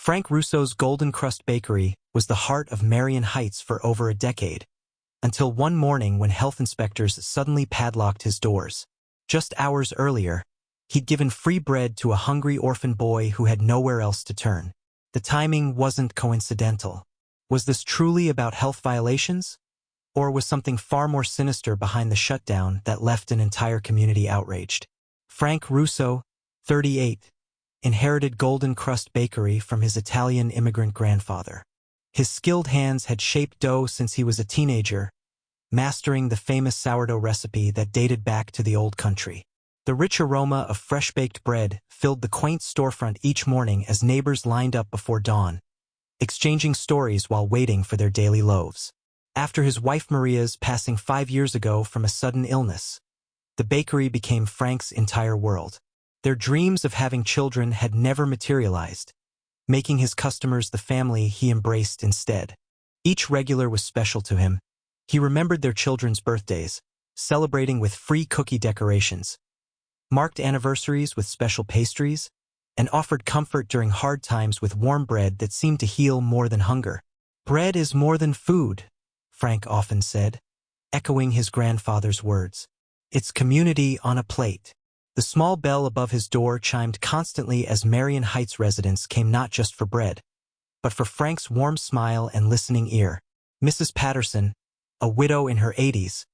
Frank Russo's Golden Crust Bakery was the heart of Marion Heights for over a decade, until one morning when health inspectors suddenly padlocked his doors. Just hours earlier, he'd given free bread to a hungry orphan boy who had nowhere else to turn. The timing wasn't coincidental. Was this truly about health violations? Or was something far more sinister behind the shutdown that left an entire community outraged? Frank Russo, 38, inherited Golden Crust Bakery from his Italian immigrant grandfather. His skilled hands had shaped dough since he was a teenager, mastering the famous sourdough recipe that dated back to the old country. The rich aroma of fresh-baked bread filled the quaint storefront each morning as neighbors lined up before dawn, exchanging stories while waiting for their daily loaves. After his wife Maria's passing 5 years ago from a sudden illness, the bakery became Frank's entire world. Their dreams of having children had never materialized, making his customers the family he embraced instead. Each regular was special to him. He remembered their children's birthdays, celebrating with free cookie decorations, marked anniversaries with special pastries, and offered comfort during hard times with warm bread that seemed to heal more than hunger. "Bread is more than food," Frank often said, echoing his grandfather's words. "It's community on a plate." The small bell above his door chimed constantly as Marion Heights residents came not just for bread, but for Frank's warm smile and listening ear. Mrs. Patterson, a widow in her 80s,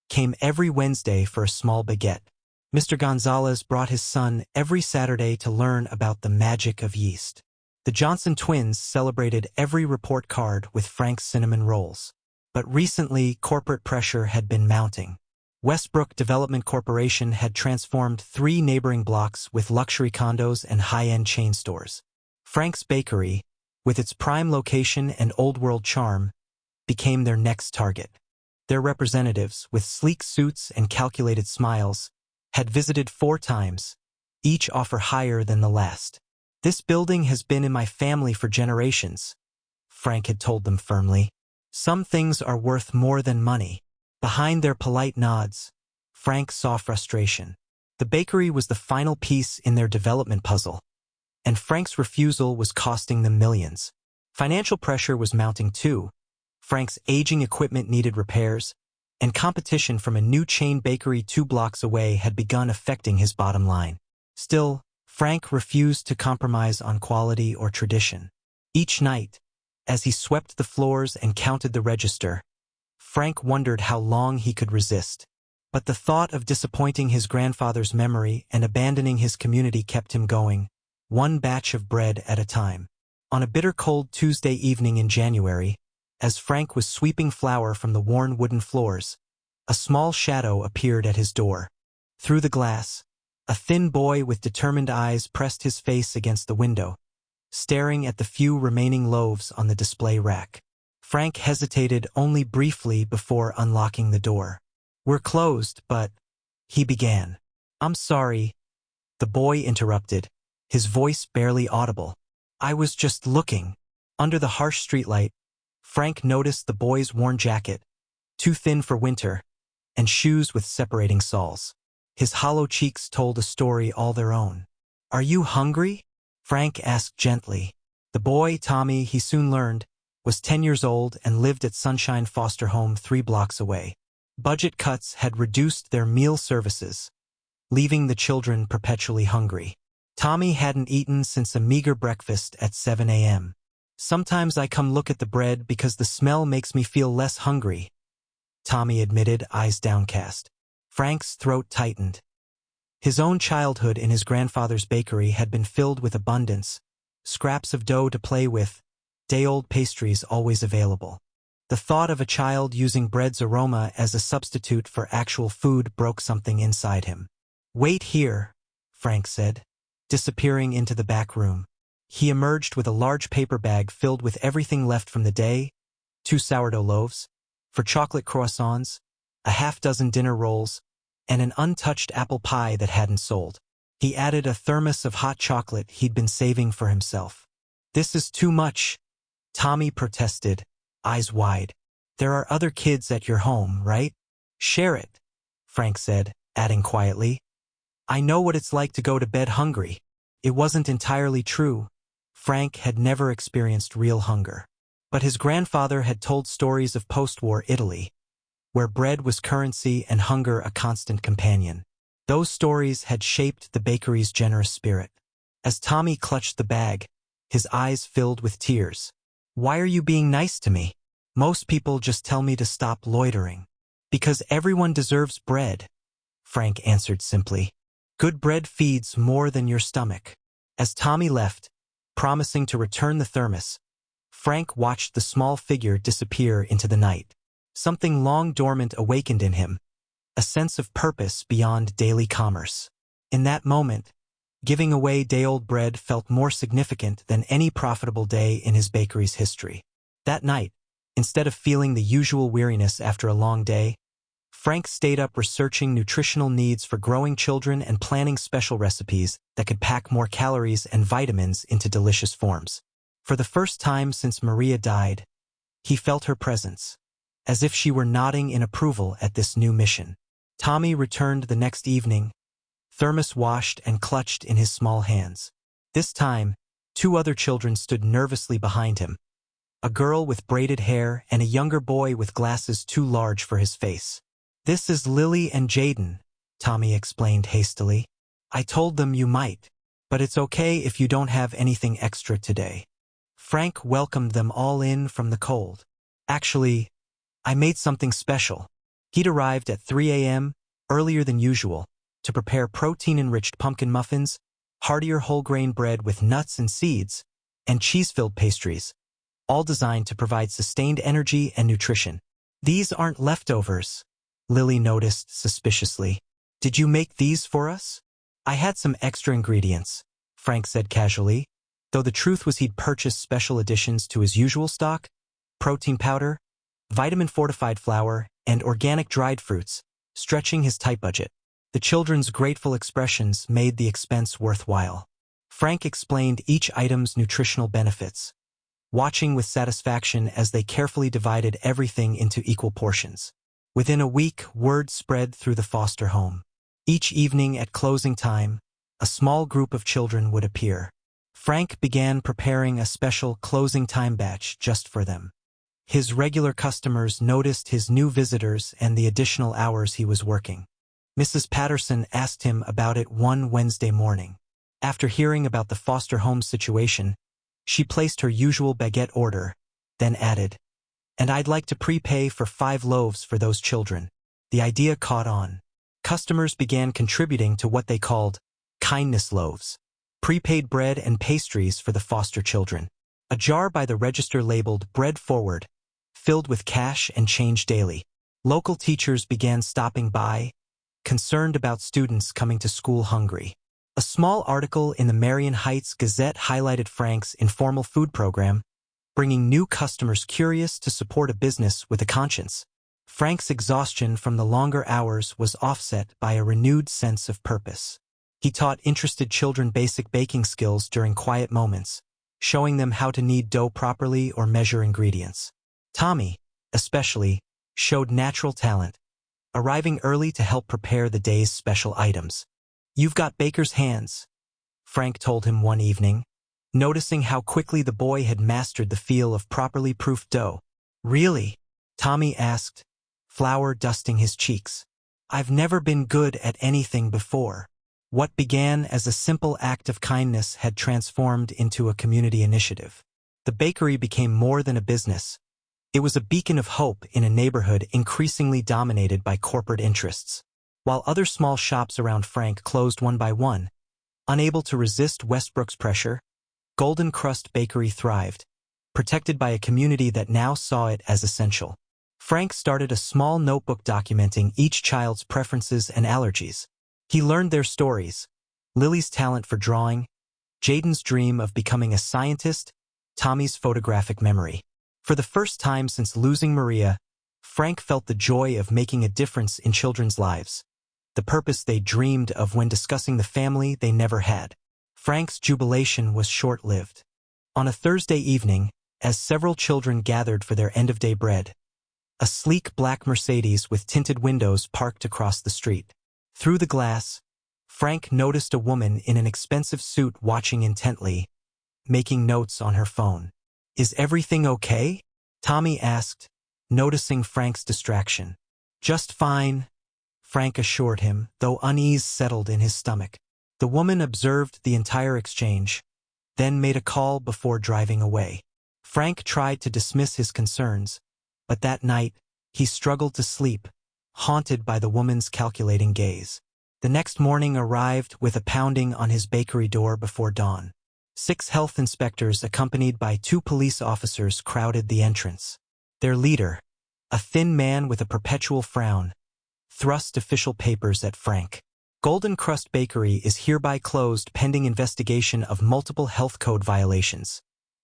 came every Wednesday for a small baguette. Mr. Gonzalez brought his son every Saturday to learn about the magic of yeast. The Johnson twins celebrated every report card with Frank's cinnamon rolls. But recently, corporate pressure had been mounting. Westbrook Development Corporation had transformed 3 neighboring blocks with luxury condos and high-end chain stores. Frank's Bakery, with its prime location and old-world charm, became their next target. Their representatives, with sleek suits and calculated smiles, had visited 4 times, each offer higher than the last. "This building has been in my family for generations," Frank had told them firmly. "Some things are worth more than money." Behind their polite nods, Frank saw frustration. The bakery was the final piece in their development puzzle, and Frank's refusal was costing them millions. Financial pressure was mounting too. Frank's aging equipment needed repairs, and competition from a new chain bakery 2 blocks away had begun affecting his bottom line. Still, Frank refused to compromise on quality or tradition. Each night, as he swept the floors and counted the register, Frank wondered how long he could resist. But the thought of disappointing his grandfather's memory and abandoning his community kept him going, one batch of bread at a time. On a bitter cold Tuesday evening in January, as Frank was sweeping flour from the worn wooden floors, a small shadow appeared at his door. Through the glass, a thin boy with determined eyes pressed his face against the window, staring at the few remaining loaves on the display rack. Frank hesitated only briefly before unlocking the door. "We're closed, but—" he began. "I'm sorry," the boy interrupted, his voice barely audible. "I was just looking." Under the harsh streetlight, Frank noticed the boy's worn jacket, too thin for winter, and shoes with separating soles. His hollow cheeks told a story all their own. "Are you hungry?" Frank asked gently. The boy, Tommy, he soon learned, was 10 years old and lived at Sunshine Foster Home 3 blocks away. Budget cuts had reduced their meal services, leaving the children perpetually hungry. Tommy hadn't eaten since a meager breakfast at 7 a.m. "Sometimes I come look at the bread because the smell makes me feel less hungry," Tommy admitted, eyes downcast. Frank's throat tightened. His own childhood in his grandfather's bakery had been filled with abundance, scraps of dough to play with, day-old pastries always available. The thought of a child using bread's aroma as a substitute for actual food broke something inside him. "Wait here," Frank said, disappearing into the back room. He emerged with a large paper bag filled with everything left from the day: 2 sourdough loaves, 4 chocolate croissants, a half-dozen dinner rolls, and an untouched apple pie that hadn't sold. He added a thermos of hot chocolate he'd been saving for himself. "This is too much," Tommy protested, eyes wide. "There are other kids at your home, right? Share it," Frank said, adding quietly, "I know what it's like to go to bed hungry." It wasn't entirely true. Frank had never experienced real hunger. But his grandfather had told stories of post-war Italy, where bread was currency and hunger a constant companion. Those stories had shaped the bakery's generous spirit. As Tommy clutched the bag, his eyes filled with tears. "Why are you being nice to me? Most people just tell me to stop loitering." "Because everyone deserves bread," Frank answered simply. "Good bread feeds more than your stomach." As Tommy left, promising to return the thermos, Frank watched the small figure disappear into the night. Something long dormant awakened in him, a sense of purpose beyond daily commerce. In that moment, giving away day-old bread felt more significant than any profitable day in his bakery's history. That night, instead of feeling the usual weariness after a long day, Frank stayed up researching nutritional needs for growing children and planning special recipes that could pack more calories and vitamins into delicious forms. For the first time since Maria died, he felt her presence, as if she were nodding in approval at this new mission. Tommy returned the next evening, thermos washed and clutched in his small hands. This time, 2 other children stood nervously behind him, a girl with braided hair and a younger boy with glasses too large for his face. "This is Lily and Jaden," Tommy explained hastily. "I told them you might, but it's okay if you don't have anything extra today." Frank welcomed them all in from the cold. "Actually, I made something special." He'd arrived at 3 a.m., earlier than usual, to prepare protein-enriched pumpkin muffins, heartier whole-grain bread with nuts and seeds, and cheese-filled pastries, all designed to provide sustained energy and nutrition. "These aren't leftovers," Lily noticed suspiciously. "Did you make these for us?" "I had some extra ingredients," Frank said casually, though the truth was he'd purchased special additions to his usual stock: protein powder, vitamin-fortified flour, and organic dried fruits, stretching his tight budget. The children's grateful expressions made the expense worthwhile. Frank explained each item's nutritional benefits, watching with satisfaction as they carefully divided everything into equal portions. Within a week, word spread through the foster home. Each evening at closing time, a small group of children would appear. Frank began preparing a special closing time batch just for them. His regular customers noticed his new visitors and the additional hours he was working. Mrs. Patterson asked him about it one Wednesday morning. After hearing about the foster home situation, she placed her usual baguette order, then added, "And I'd like to prepay for 5 loaves for those children." The idea caught on. Customers began contributing to what they called kindness loaves, prepaid bread and pastries for the foster children. A jar by the register labeled "Bread Forward," filled with cash and change daily. Local teachers began stopping by, concerned about students coming to school hungry. A small article in the Marion Heights Gazette highlighted Frank's informal food program, bringing new customers curious to support a business with a conscience. Frank's exhaustion from the longer hours was offset by a renewed sense of purpose. He taught interested children basic baking skills during quiet moments, showing them how to knead dough properly or measure ingredients. Tommy, especially, showed natural talent, arriving early to help prepare the day's special items. "You've got baker's hands," Frank told him one evening, noticing how quickly the boy had mastered the feel of properly proofed dough. "Really?" Tommy asked, flour dusting his cheeks. "I've never been good at anything before." What began as a simple act of kindness had transformed into a community initiative. The bakery became more than a business. It was a beacon of hope in a neighborhood increasingly dominated by corporate interests. While other small shops around Frank closed one by one, unable to resist Westbrook's pressure, Golden Crust Bakery thrived, protected by a community that now saw it as essential. Frank started a small notebook documenting each child's preferences and allergies. He learned their stories: Lily's talent for drawing, Jaden's dream of becoming a scientist, Tommy's photographic memory. For the first time since losing Maria, Frank felt the joy of making a difference in children's lives, the purpose they dreamed of when discussing the family they never had. Frank's jubilation was short-lived. On a Thursday evening, as several children gathered for their end-of-day bread, a sleek black Mercedes with tinted windows parked across the street. Through the glass, Frank noticed a woman in an expensive suit watching intently, making notes on her phone. "Is everything okay?" Tommy asked, noticing Frank's distraction. "Just fine," Frank assured him, though unease settled in his stomach. The woman observed the entire exchange, then made a call before driving away. Frank tried to dismiss his concerns, but that night, he struggled to sleep, haunted by the woman's calculating gaze. The next morning arrived with a pounding on his bakery door before dawn. 6 health inspectors accompanied by 2 police officers crowded the entrance. Their leader, a thin man with a perpetual frown, thrust official papers at Frank. Golden Crust Bakery is hereby closed pending investigation of multiple health code violations,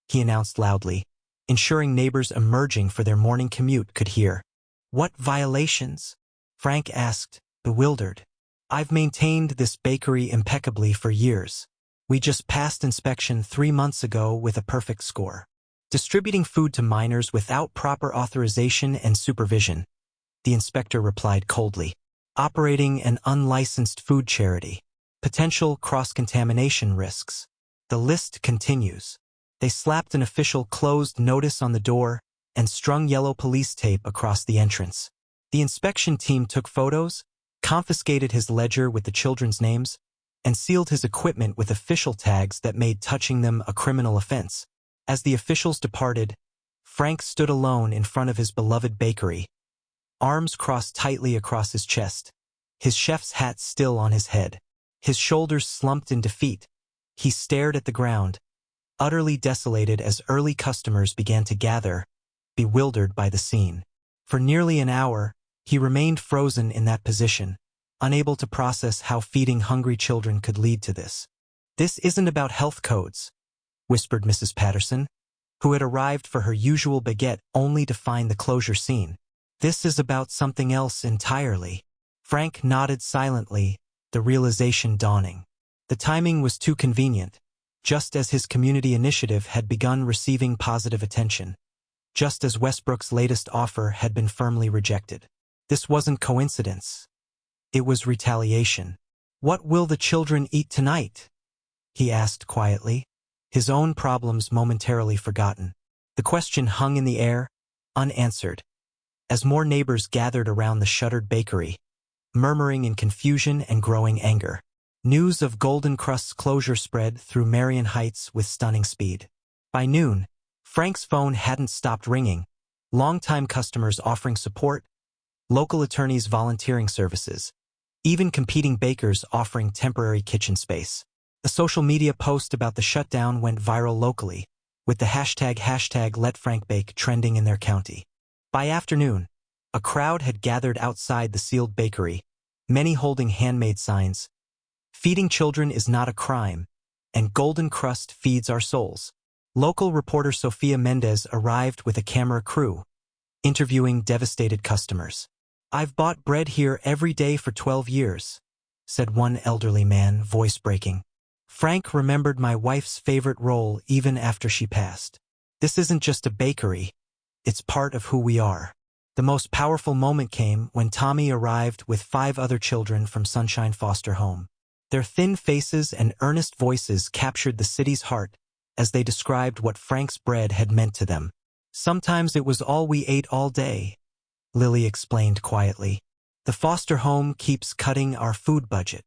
he announced loudly, ensuring neighbors emerging for their morning commute could hear. "What violations?" Frank asked, bewildered. "I've maintained this bakery impeccably for years. We just passed inspection 3 months ago with a perfect score. Distributing food to minors without proper authorization and supervision," the inspector replied coldly. "Operating an unlicensed food charity. Potential cross-contamination risks." The list continues. They slapped an official closed notice on the door and strung yellow police tape across the entrance. The inspection team took photos, confiscated his ledger with the children's names, and sealed his equipment with official tags that made touching them a criminal offense. As the officials departed, Frank stood alone in front of his beloved bakery, arms crossed tightly across his chest, his chef's hat still on his head. His shoulders slumped in defeat. He stared at the ground, utterly desolated as early customers began to gather, bewildered by the scene. For nearly an hour, he remained frozen in that position, unable to process how feeding hungry children could lead to this. "This isn't about health codes," whispered Mrs. Patterson, who had arrived for her usual baguette only to find the closure scene. "This is about something else entirely." Frank nodded silently, the realization dawning. The timing was too convenient, just as his community initiative had begun receiving positive attention, just as Westbrook's latest offer had been firmly rejected. This wasn't coincidence. It was retaliation. "What will the children eat tonight?" he asked quietly, his own problems momentarily forgotten. The question hung in the air, unanswered, as more neighbors gathered around the shuttered bakery, murmuring in confusion and growing anger. News of Golden Crust's closure spread through Marion Heights with stunning speed. By noon, Frank's phone hadn't stopped ringing, longtime customers offering support, local attorneys volunteering services, even competing bakers offering temporary kitchen space. A social media post about the shutdown went viral locally, with the hashtag #LetFrankBake trending in their county. By afternoon, a crowd had gathered outside the sealed bakery, many holding handmade signs. "Feeding children is not a crime, and Golden Crust feeds our souls." Local reporter Sofia Mendez arrived with a camera crew, interviewing devastated customers. "I've bought bread here every day for 12 years, said one elderly man, voice breaking. "Frank remembered my wife's favorite role even after she passed. This isn't just a bakery, it's part of who we are." The most powerful moment came when Tommy arrived with 5 other children from Sunshine Foster Home. Their thin faces and earnest voices captured the city's heart as they described what Frank's bread had meant to them. "Sometimes it was all we ate all day," Lily explained quietly. "The foster home keeps cutting our food budget."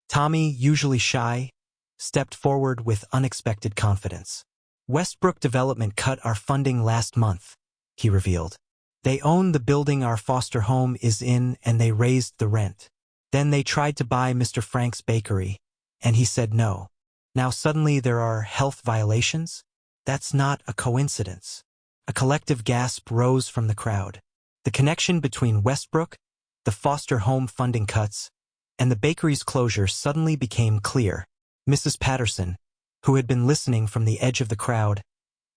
Tommy, usually shy, stepped forward with unexpected confidence. "Westbrook Development cut our funding last month," he revealed. "They own the building our foster home is in and they raised the rent. Then they tried to buy Mr. Frank's bakery, and he said no. Now suddenly there are health violations? That's not a coincidence." A collective gasp rose from the crowd. The connection between Westbrook, the foster home funding cuts, and the bakery's closure suddenly became clear. Mrs. Patterson, who had been listening from the edge of the crowd,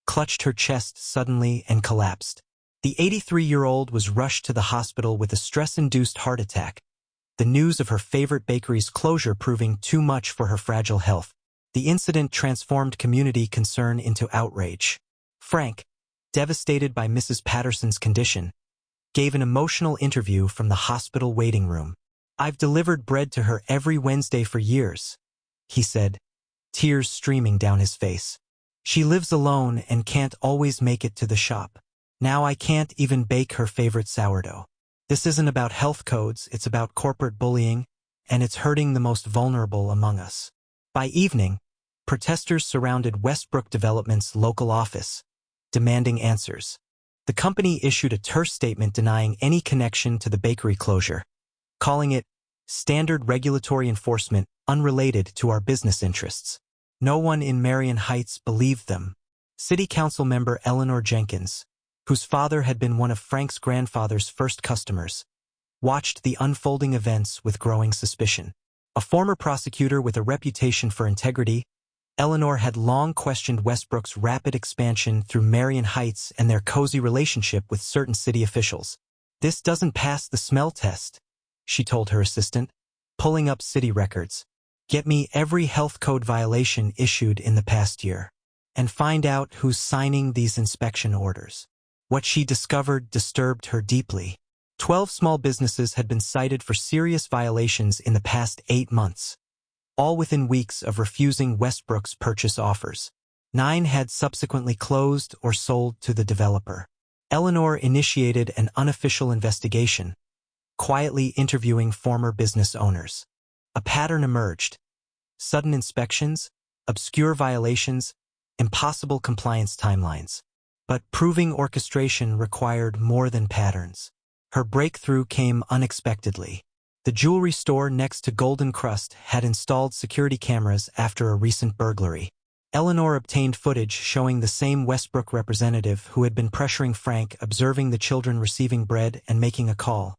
clutched her chest suddenly and collapsed. The 83-year-old was rushed to the hospital with a stress-induced heart attack, the news of her favorite bakery's closure proving too much for her fragile health. The incident transformed community concern into outrage. Frank, devastated by Mrs. Patterson's condition, gave an emotional interview from the hospital waiting room. "I've delivered bread to her every Wednesday for years," he said, tears streaming down his face. She lives alone and can't always make it to the shop. Now I can't even bake her favorite sourdough. This isn't about health codes, it's about corporate bullying, and it's hurting the most vulnerable among us. By evening, protesters surrounded Westbrook Development's local office, demanding answers. The company issued a terse statement denying any connection to the bakery closure, calling it standard regulatory enforcement unrelated to our business interests. No one in Marion Heights believed them. City Council member Eleanor Jenkins, whose father had been one of Frank's grandfather's first customers, watched the unfolding events with growing suspicion. A former prosecutor with a reputation for integrity, Eleanor had long questioned Westbrook's rapid expansion through Marion Heights and their cozy relationship with certain city officials. "This doesn't pass the smell test," she told her assistant, pulling up city records. "Get me every health code violation issued in the past year, and find out who's signing these inspection orders." What she discovered disturbed her deeply. 12 small businesses had been cited for serious violations in the past 8 months, all within weeks of refusing Westbrook's purchase offers. 9 had subsequently closed or sold to the developer. Eleanor initiated an unofficial investigation, quietly interviewing former business owners. A pattern emerged: sudden inspections, obscure violations, impossible compliance timelines. But proving orchestration required more than patterns. Her breakthrough came unexpectedly. The jewelry store next to Golden Crust had installed security cameras after a recent burglary. Eleanor obtained footage showing the same Westbrook representative who had been pressuring Frank, observing the children receiving bread and making a call,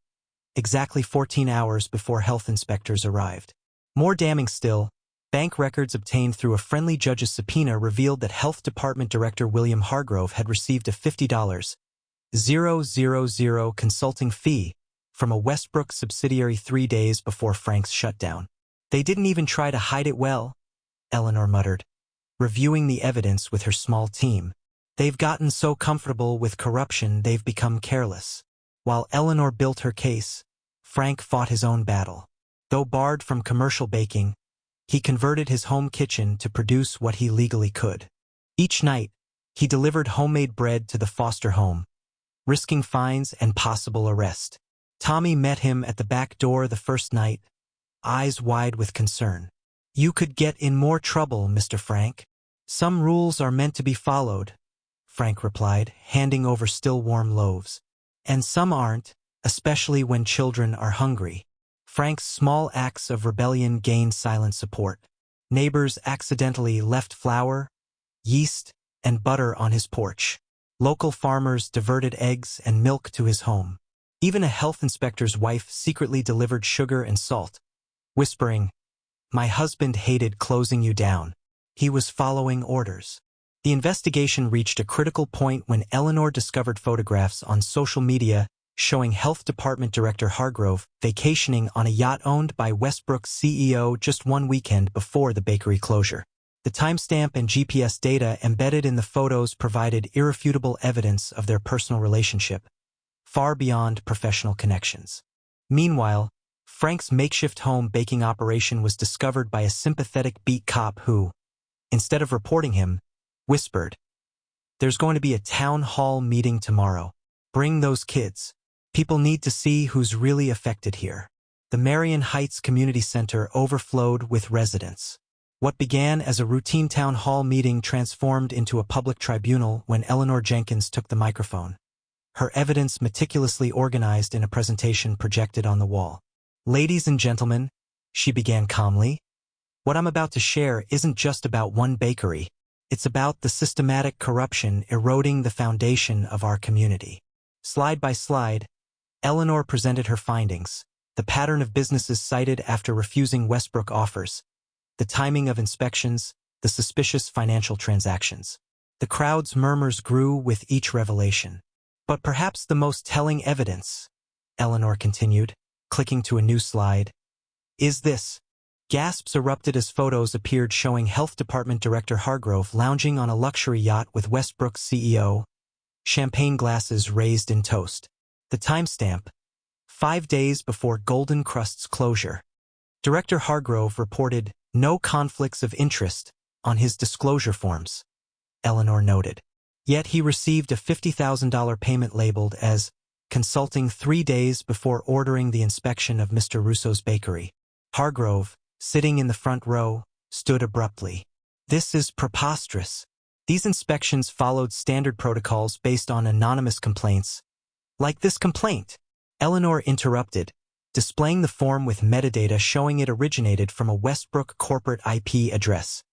exactly 14 hours before health inspectors arrived. More damning still, bank records obtained through a friendly judge's subpoena revealed that Health Department Director William Hargrove had received a $50,000 consulting fee from a Westbrook subsidiary 3 days before Frank's shutdown. "They didn't even try to hide it well," Eleanor muttered, reviewing the evidence with her small team. "They've gotten so comfortable with corruption they've become careless." While Eleanor built her case, Frank fought his own battle. Though barred from commercial baking, he converted his home kitchen to produce what he legally could. Each night, he delivered homemade bread to the foster home, risking fines and possible arrest. Tommy met him at the back door the first night, eyes wide with concern. "You could get in more trouble, Mr. Frank." "Some rules are meant to be followed," Frank replied, handing over still warm loaves. "And some aren't, especially when children are hungry." Frank's small acts of rebellion gained silent support. Neighbors accidentally left flour, yeast, and butter on his porch. Local farmers diverted eggs and milk to his home. Even a health inspector's wife secretly delivered sugar and salt, whispering, "My husband hated closing you down. He was following orders." The investigation reached a critical point when Eleanor discovered photographs on social media showing Health Department Director Hargrove vacationing on a yacht owned by Westbrook's CEO just one weekend before the bakery closure. The timestamp and GPS data embedded in the photos provided irrefutable evidence of their personal relationship, far beyond professional connections. Meanwhile, Frank's makeshift home baking operation was discovered by a sympathetic beat cop who, instead of reporting him, whispered, "There's going to be a town hall meeting tomorrow. Bring those kids. People need to see who's really affected here." The Marion Heights Community Center overflowed with residents. What began as a routine town hall meeting transformed into a public tribunal when Eleanor Jenkins took the microphone, her evidence meticulously organized in a presentation projected on the wall. "Ladies and gentlemen," she began calmly, "what I'm about to share isn't just about one bakery. It's about the systematic corruption eroding the foundation of our community." Slide by slide, Eleanor presented her findings: the pattern of businesses cited after refusing Westbrook offers, the timing of inspections, the suspicious financial transactions. The crowd's murmurs grew with each revelation. "But perhaps the most telling evidence," Eleanor continued, clicking to a new slide, "is this." Gasps erupted as photos appeared showing Health Department Director Hargrove lounging on a luxury yacht with Westbrook's CEO, champagne glasses raised in toast. The timestamp: 5 days before Golden Crust's closure. Director Hargrove reported no conflicts of interest on his disclosure forms. Eleanor noted. Yet he received a $50,000 payment labeled as consulting 3 days before ordering the inspection of Mr. Russo's bakery. Hargrove, sitting in the front row, stood abruptly. This is preposterous. These inspections followed standard protocols based on anonymous complaints. Like this complaint, Eleanor interrupted, displaying the form with metadata showing it originated from a Westbrook corporate IP address.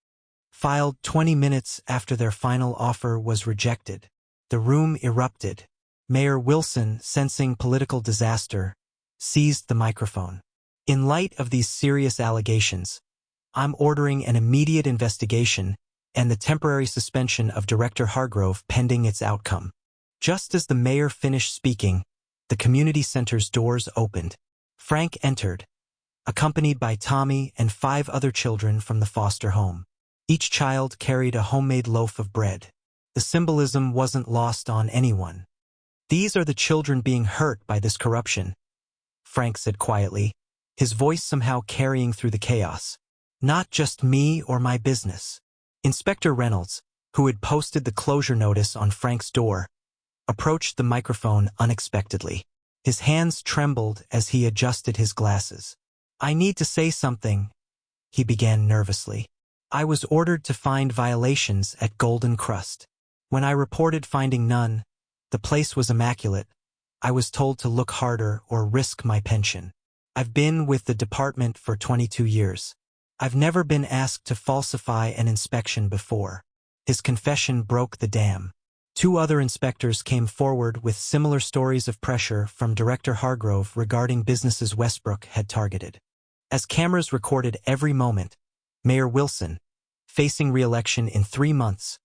Filed 20 minutes after their final offer was rejected. The room erupted. Mayor Wilson, sensing political disaster, seized the microphone. In light of these serious allegations, I'm ordering an immediate investigation and the temporary suspension of Director Hargrove pending its outcome. Just as the mayor finished speaking, the community center's doors opened. Frank entered, accompanied by Tommy and 5 other children from the foster home. Each child carried a homemade loaf of bread. The symbolism wasn't lost on anyone. These are the children being hurt by this corruption, Frank said quietly, his voice somehow carrying through the chaos. Not just me or my business. Inspector Reynolds, who had posted the closure notice on Frank's door, approached the microphone unexpectedly. His hands trembled as he adjusted his glasses. I need to say something, he began nervously. I was ordered to find violations at Golden Crust. When I reported finding none, the place was immaculate. I was told to look harder or risk my pension. I've been with the department for 22 years. I've never been asked to falsify an inspection before. His confession broke the dam. 2 other inspectors came forward with similar stories of pressure from Director Hargrove regarding businesses Westbrook had targeted. As cameras recorded every moment, Mayor Wilson, facing re-election in 3 months,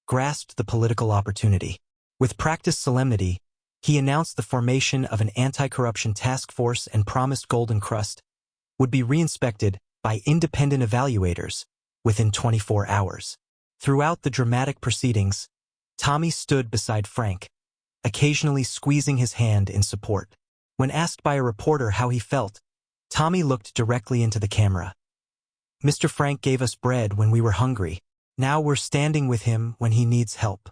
grasped the political opportunity. With practiced solemnity, he announced the formation of an anti-corruption task force and promised Golden Crust would be re-inspected by independent evaluators within 24 hours. Throughout the dramatic proceedings, Tommy stood beside Frank, occasionally squeezing his hand in support. When asked by a reporter how he felt, Tommy looked directly into the camera. Mr. Frank gave us bread when we were hungry. Now we're standing with him when he needs help.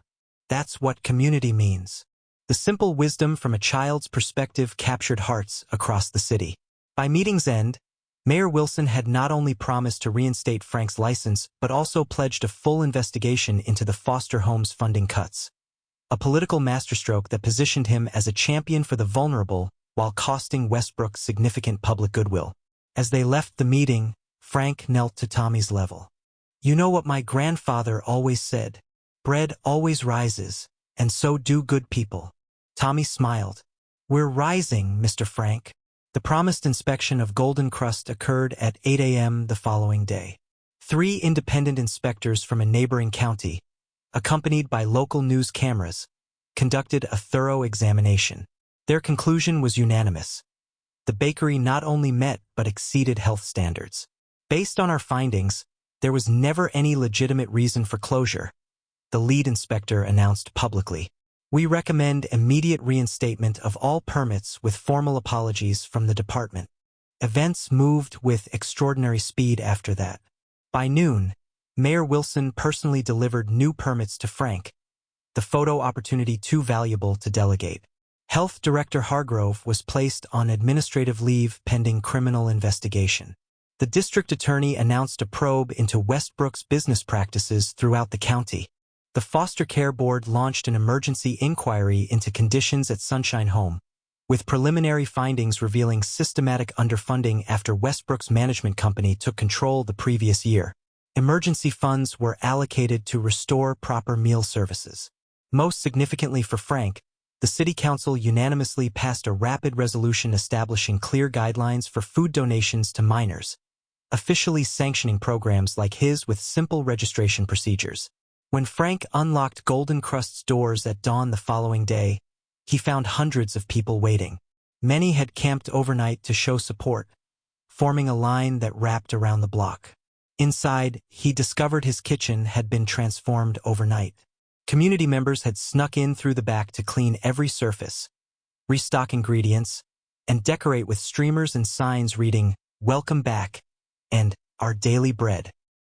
That's what community means. The simple wisdom from a child's perspective captured hearts across the city. By meeting's end, Mayor Wilson had not only promised to reinstate Frank's license but also pledged a full investigation into the foster home's funding cuts. A political masterstroke that positioned him as a champion for the vulnerable while costing Westbrook significant public goodwill. As they left the meeting, Frank knelt to Tommy's level. You know what my grandfather always said, bread always rises, and so do good people. Tommy smiled. We're rising, Mr. Frank. The promised inspection of Golden Crust occurred at 8 a.m. the following day. 3 independent inspectors from a neighboring county, accompanied by local news cameras, conducted a thorough examination. Their conclusion was unanimous. The bakery not only met but exceeded health standards. Based on our findings, there was never any legitimate reason for closure, the lead inspector announced publicly. We recommend immediate reinstatement of all permits with formal apologies from the department. Events moved with extraordinary speed after that. By noon, Mayor Wilson personally delivered new permits to Frank, the photo opportunity too valuable to delegate. Health Director Hargrove was placed on administrative leave pending criminal investigation. The district attorney announced a probe into Westbrook's business practices throughout the county. The Foster Care Board launched an emergency inquiry into conditions at Sunshine Home, with preliminary findings revealing systematic underfunding after Westbrook's management company took control the previous year. Emergency funds were allocated to restore proper meal services. Most significantly for Frank, the City Council unanimously passed a rapid resolution establishing clear guidelines for food donations to minors, officially sanctioning programs like his with simple registration procedures. When Frank unlocked Golden Crust's doors at dawn the following day, he found hundreds of people waiting. Many had camped overnight to show support, forming a line that wrapped around the block. Inside, he discovered his kitchen had been transformed overnight. Community members had snuck in through the back to clean every surface, restock ingredients, and decorate with streamers and signs reading, "Welcome back," and "Our daily bread."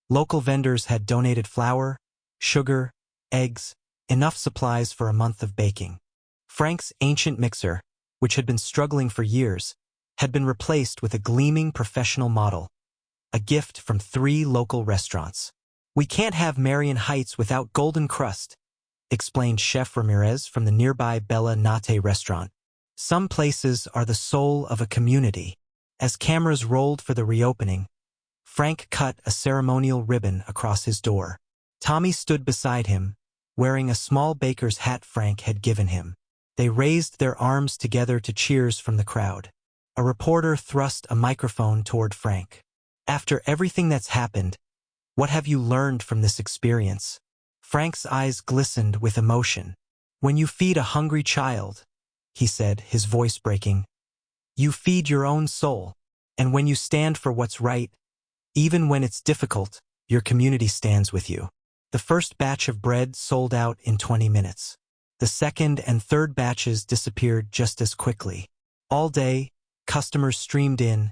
Local vendors had donated flour, sugar, eggs, enough supplies for a month of baking. Frank's ancient mixer, which had been struggling for years, had been replaced with a gleaming professional model, a gift from 3 local restaurants. "We can't have Marion Heights without golden crust," explained Chef Ramirez from the nearby Bella Nate restaurant. "Some places are the soul of a community." As cameras rolled for the reopening, Frank cut a ceremonial ribbon across his door. Tommy stood beside him, wearing a small baker's hat Frank had given him. They raised their arms together to cheers from the crowd. A reporter thrust a microphone toward Frank. "After everything that's happened, what have you learned from this experience?" Frank's eyes glistened with emotion. "When you feed a hungry child," he said, his voice breaking, "you feed your own soul. And when you stand for what's right, even when it's difficult, your community stands with you." The first batch of bread sold out in 20 minutes. The second and third batches disappeared just as quickly. All day, customers streamed in,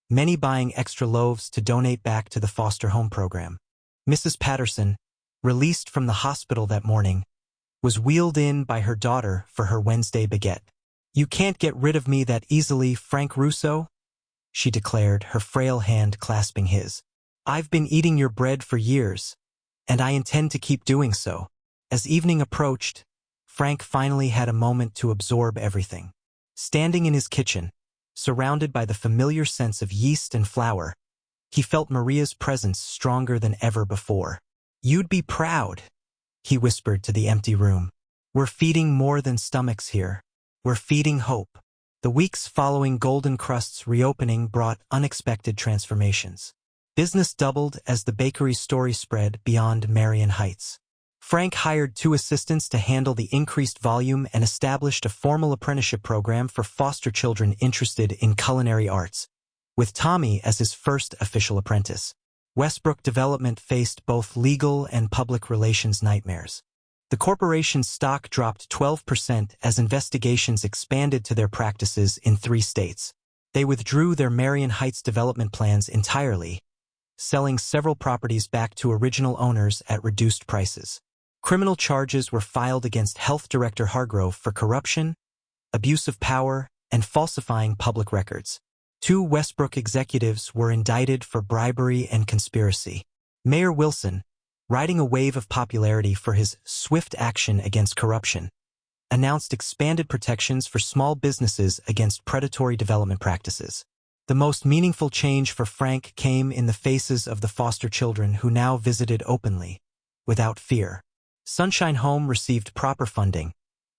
many buying extra loaves to donate back to the foster home program. Mrs. Patterson, released from the hospital that morning, was wheeled in by her daughter for her Wednesday baguette. "You can't get rid of me that easily, Frank Russo," she declared, her frail hand clasping his. "I've been eating your bread for years, and I intend to keep doing so." As evening approached, Frank finally had a moment to absorb everything. Standing in his kitchen, surrounded by the familiar sense of yeast and flour, he felt Maria's presence stronger than ever before. "You'd be proud," he whispered to the empty room. "We're feeding more than stomachs here. We're feeding hope." The weeks following Golden Crust's reopening brought unexpected transformations. Business doubled as the bakery's story spread beyond Marion Heights. Frank hired 2 assistants to handle the increased volume and established a formal apprenticeship program for foster children interested in culinary arts, with Tommy as his first official apprentice. Westbrook Development faced both legal and public relations nightmares. The corporation's stock dropped 12% as investigations expanded to their practices in 3 states. They withdrew their Marion Heights development plans entirely, selling several properties back to original owners at reduced prices. Criminal charges were filed against Health Director Hargrove for corruption, abuse of power, and falsifying public records. 2 Westbrook executives were indicted for bribery and conspiracy. Mayor Wilson, riding a wave of popularity for his swift action against corruption, announced expanded protections for small businesses against predatory development practices. The most meaningful change for Frank came in the faces of the foster children who now visited openly, without fear. Sunshine Home received proper funding,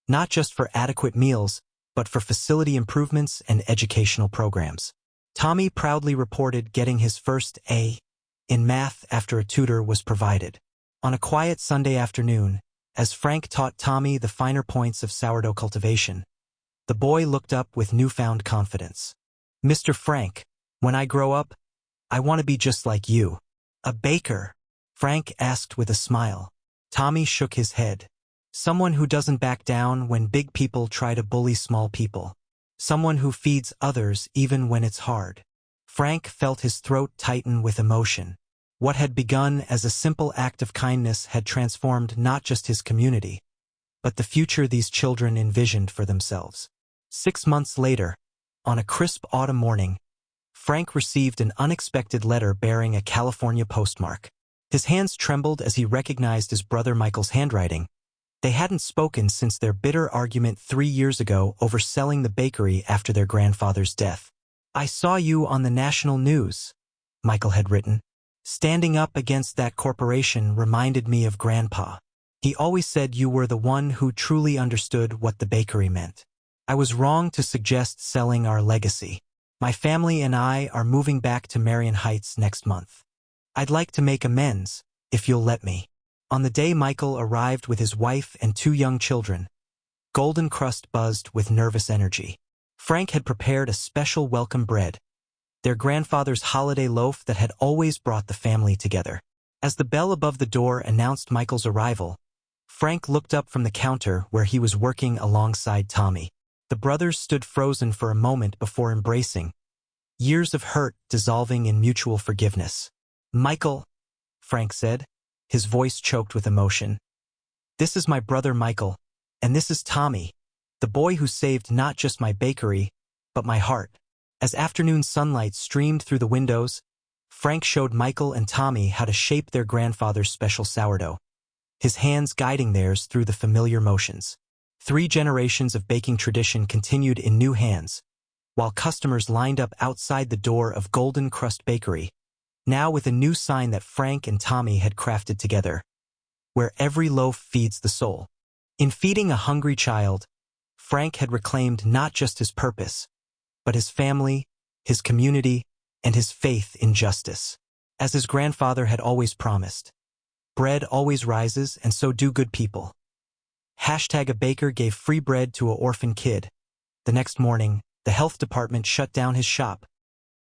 not just for adequate meals, but for facility improvements and educational programs. Tommy proudly reported getting his first A in math after a tutor was provided. On a quiet Sunday afternoon, as Frank taught Tommy the finer points of sourdough cultivation, the boy looked up with newfound confidence. "Mr. Frank, when I grow up, I want to be just like you." "A baker?" Frank asked with a smile. Tommy shook his head. "Someone who doesn't back down when big people try to bully small people. Someone who feeds others even when it's hard." Frank felt his throat tighten with emotion. What had begun as a simple act of kindness had transformed not just his community, but the future these children envisioned for themselves. 6 months later, on a crisp autumn morning, Frank received an unexpected letter bearing a California postmark. His hands trembled as he recognized his brother Michael's handwriting. They hadn't spoken since their bitter argument 3 years ago over selling the bakery after their grandfather's death. "I saw you on the national news," Michael had written. "Standing up against that corporation reminded me of Grandpa. He always said you were the one who truly understood what the bakery meant. I was wrong to suggest selling our legacy. My family and I are moving back to Marion Heights next month. I'd like to make amends, if you'll let me." On the day Michael arrived with his wife and 2 young children, Golden Crust buzzed with nervous energy. Frank had prepared a special welcome bread, their grandfather's holiday loaf that had always brought the family together. As the bell above the door announced Michael's arrival, Frank looked up from the counter where he was working alongside Tommy. The brothers stood frozen for a moment before embracing, years of hurt dissolving in mutual forgiveness. "Michael," Frank said, his voice choked with emotion, This is my brother Michael, and this is Tommy, the boy who saved not just my bakery, but my heart." As afternoon sunlight streamed through the windows, Frank showed Michael and Tommy how to shape their grandfather's special sourdough, his hands guiding theirs through the familiar motions. 3 generations of baking tradition continued in new hands, while customers lined up outside the door of Golden Crust Bakery, now with a new sign that Frank and Tommy had crafted together, "Where every loaf feeds the soul." In feeding a hungry child, Frank had reclaimed not just his purpose, but his family, his community, and his faith in justice. As his grandfather had always promised, bread always rises, and so do good people. #A baker gave free bread to an orphan kid. The next morning, the health department shut down his shop,